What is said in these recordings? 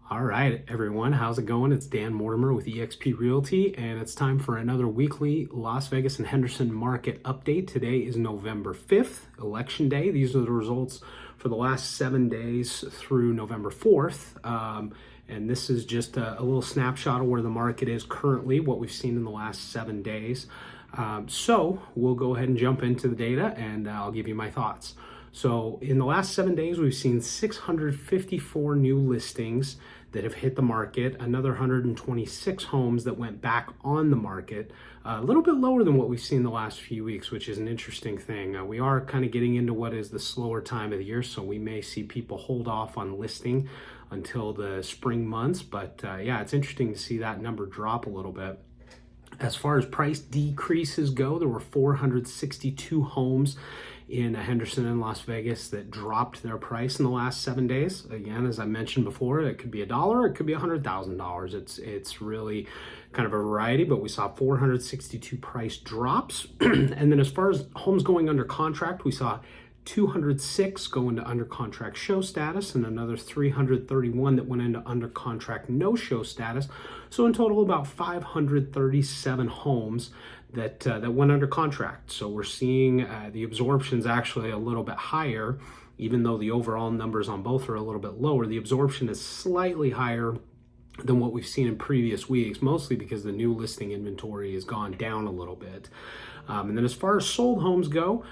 All right, everyone, how's it going? It's Dan Mortimer with eXp Realty, and it's time for another weekly Las Vegas and Henderson market update. Today is November 5th, Election Day. These are the results for the last 7 days through November 4th. And this is just a little snapshot of where the market is currently, what we've seen in the last 7 days. So we'll go ahead and jump into the data, and I'll give you my thoughts. So in the last 7 days, we've seen 654 new listings that have hit the market, another 126 homes that went back on the market, a little bit lower than what we've seen the last few weeks, which is an interesting thing. We are kind of getting into what is the slower time of the year, so we may see people hold off on listing until the spring months, but yeah, it's interesting to see that number drop a little bit. As far as price decreases go, there were 462 homes in Henderson and Las Vegas that dropped their price in the last 7 days. Again, as I mentioned before, it could be $1, it could be $100,000. It's really kind of a variety, but we saw 462 price drops. And then as far as homes going under contract, we saw 206 go into under contract show status and another 331 that went into under contract no show status. So in total, about 537 homes that went under contract. So we're seeing the absorption's actually a little bit higher, even though the overall numbers on both are a little bit lower. The absorption is slightly higher than what we've seen in previous weeks, mostly because the new listing inventory has gone down a little bit. And then as far as sold homes go,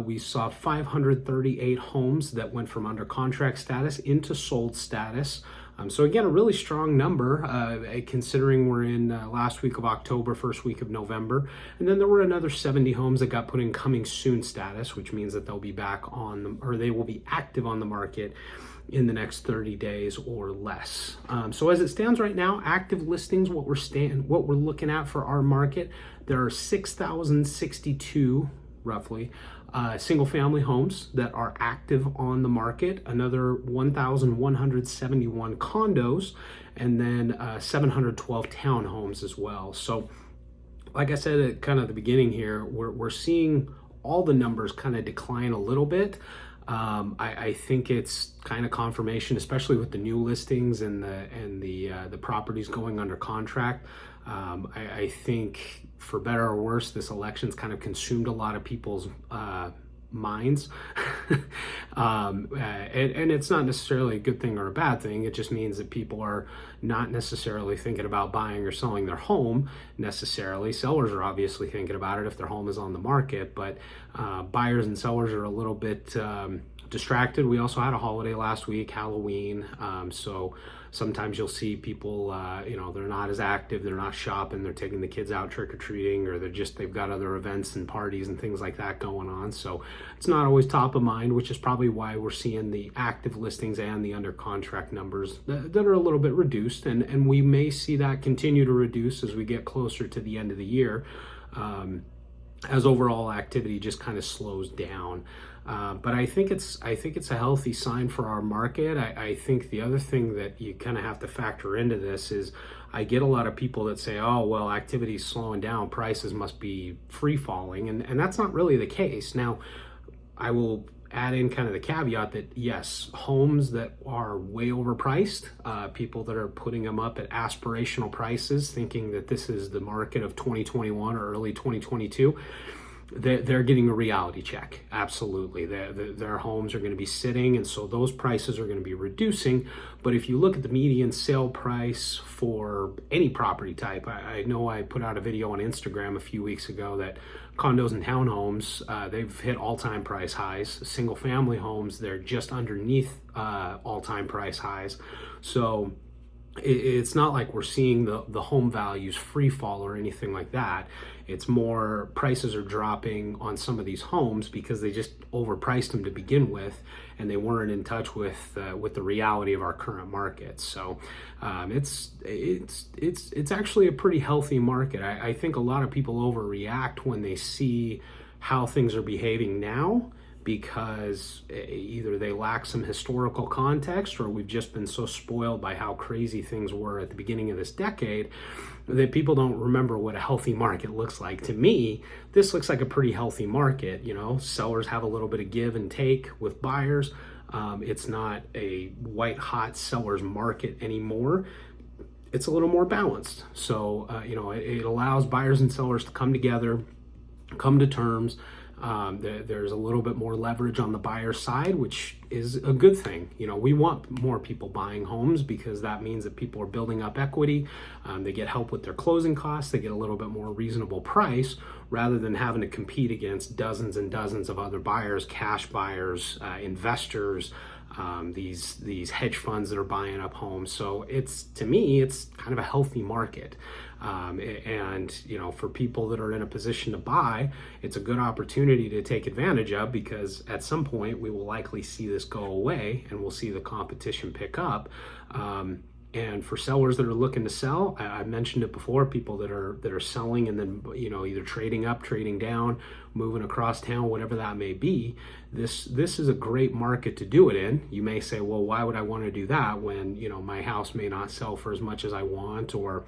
we saw 538 homes that went from under contract status into sold status. So again, a really strong number considering we're in last week of October, first week of November. And then there were another 70 homes that got put in coming soon status, which means that they'll be back on them, or they will be active on the market in the next 30 days or less. So as it stands right now, active listings, what we're looking at for our market, there are 6,062 roughly single family homes that are active on the market, another 1,171 condos, and then 712 townhomes as well. So like I said at kind of the beginning here, we're seeing all the numbers kind of decline a little bit. I think it's kind of confirmation, especially with the new listings and the properties going under contract. I think, for better or worse, this election's kind of consumed a lot of people's minds. And it's not necessarily a good thing or a bad thing. It just means that people are not necessarily thinking about buying or selling their home necessarily. Sellers are obviously thinking about it if their home is on the market, but buyers and sellers are a little bit distracted. We also had a holiday last week, Halloween. So sometimes you'll see people, they're not as active, they're not shopping, they're taking the kids out trick-or-treating, or they've got other events and parties and things like that going on. So it's not always top of mind, which is probably why we're seeing the active listings and the under contract numbers that are a little bit reduced. And we may see that continue to reduce as we get closer to the end of the year, as overall activity just kind of slows down. But I think it's a healthy sign for our market. I think the other thing that you kind of have to factor into this is I get a lot of people that say, oh, well, activity is slowing down, prices must be free falling. And that's not really the case. Now, I will add in kind of the caveat that yes, homes that are way overpriced, people that are putting them up at aspirational prices, thinking that this is the market of 2021 or early 2022, they're getting a reality check. Absolutely. Their homes are going to be sitting, and so those prices are going to be reducing. But if you look at the median sale price for any property type, I know I put out a video on Instagram a few weeks ago that condos and townhomes, they've hit all-time price highs. Single family homes, they're just underneath all-time price highs. So it's not like we're seeing the home values free fall or anything like that. It's more prices are dropping on some of these homes because they just overpriced them to begin with, and they weren't in touch with the reality of our current market. So it's actually a pretty healthy market. I think a lot of people overreact when they see how things are behaving now, because either they lack some historical context, or we've just been so spoiled by how crazy things were at the beginning of this decade that people don't remember what a healthy market looks like. To me, this looks like a pretty healthy market. Sellers have a little bit of give and take with buyers. It's not a white hot seller's market anymore. It's a little more balanced. So, it allows buyers and sellers to come together, come to terms. There's a little bit more leverage on the buyer side, which is a good thing. We want more people buying homes because that means that people are building up equity. They get help with their closing costs. They get a little bit more reasonable price rather than having to compete against dozens and dozens of other buyers, cash buyers, investors, these hedge funds that are buying up homes. So to me, it's kind of a healthy market. And for people that are in a position to buy, it's a good opportunity to take advantage of, because at some point we will likely see this go away and we'll see the competition pick up. And for sellers that are looking to sell, I mentioned it before, people that are selling and then either trading up, trading down, moving across town, whatever that may be. This is a great market to do it in. You may say, well, why would I want to do that when my house may not sell for as much as I want, or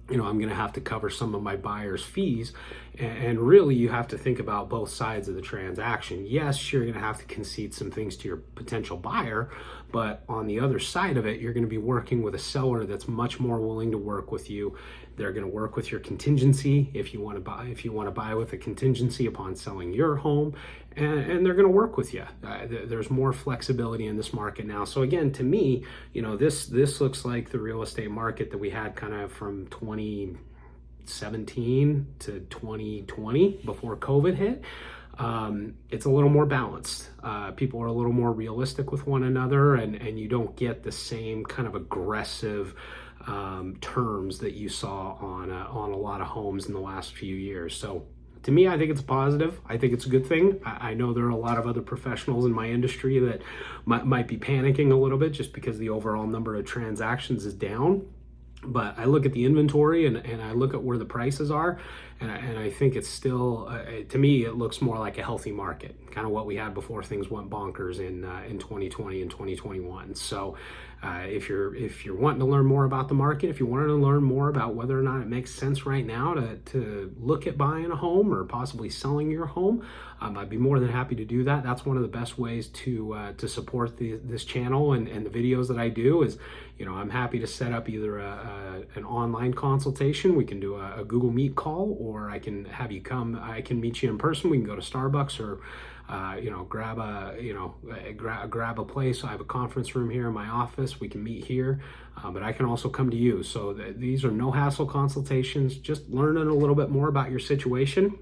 I'm going to have to cover some of my buyer's fees. And really, you have to think about both sides of the transaction. Yes, you're going to have to concede some things to your potential buyer, but on the other side of it, you're going to be working with a seller that's much more willing to work with you. They're going to work with your contingency if you want to buy with a contingency upon selling your home, and they're going to work with you. There's more flexibility in this market now. So again, to me, this looks like the real estate market that we had kind of from 2017 to 2020 before COVID hit. It's a little more balanced. People are a little more realistic with one another, and you don't get the same kind of aggressive terms that you saw on a lot of homes in the last few years. So to me, I think it's positive. I think it's a good thing. I know there are a lot of other professionals in my industry that might be panicking a little bit just because the overall number of transactions is down. But I look at the inventory and I look at where the prices are, and I think it's still, to me, it looks more like a healthy market, kind of what we had before things went bonkers in 2020 and 2021. So if you're wanting to learn more about the market, if you wanted to learn more about whether or not it makes sense right now to look at buying a home or possibly selling your home, I'd be more than happy to do that. That's one of the best ways to support this channel and the videos that I do is, I'm happy to set up either an online consultation. We can do a Google Meet call, or I can have you come. I can meet you in person. We can go to Starbucks or grab a place. I have a conference room here in my office. We can meet here, but I can also come to you. So these are no hassle consultations. Just learning a little bit more about your situation,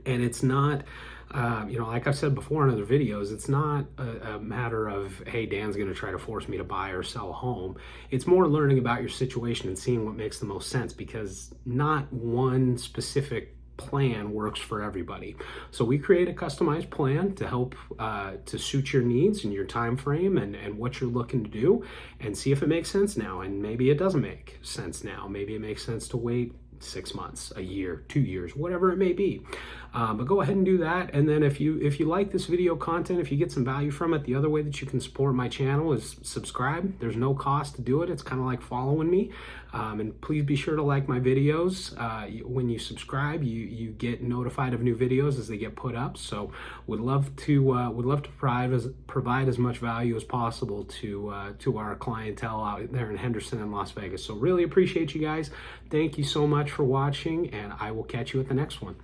and it's not. Like I've said before in other videos, it's not a matter of, hey, Dan's going to try to force me to buy or sell a home. It's more learning about your situation and seeing what makes the most sense, because not one specific plan works for everybody. So we create a customized plan to help to suit your needs and your time frame and what you're looking to do, and see if it makes sense now. And maybe it doesn't make sense now. Maybe it makes sense to wait 6 months, a year, 2 years, whatever it may be. But go ahead and do that. And then if you like this video content, if you get some value from it, the other way that you can support my channel is subscribe. There's no cost to do it. It's kind of like following me. And please be sure to like my videos. When you subscribe, you get notified of new videos as they get put up. So would love to provide as much value as possible to our clientele out there in Henderson and Las Vegas. So really appreciate you guys. Thank you so much for watching, and I will catch you at the next one.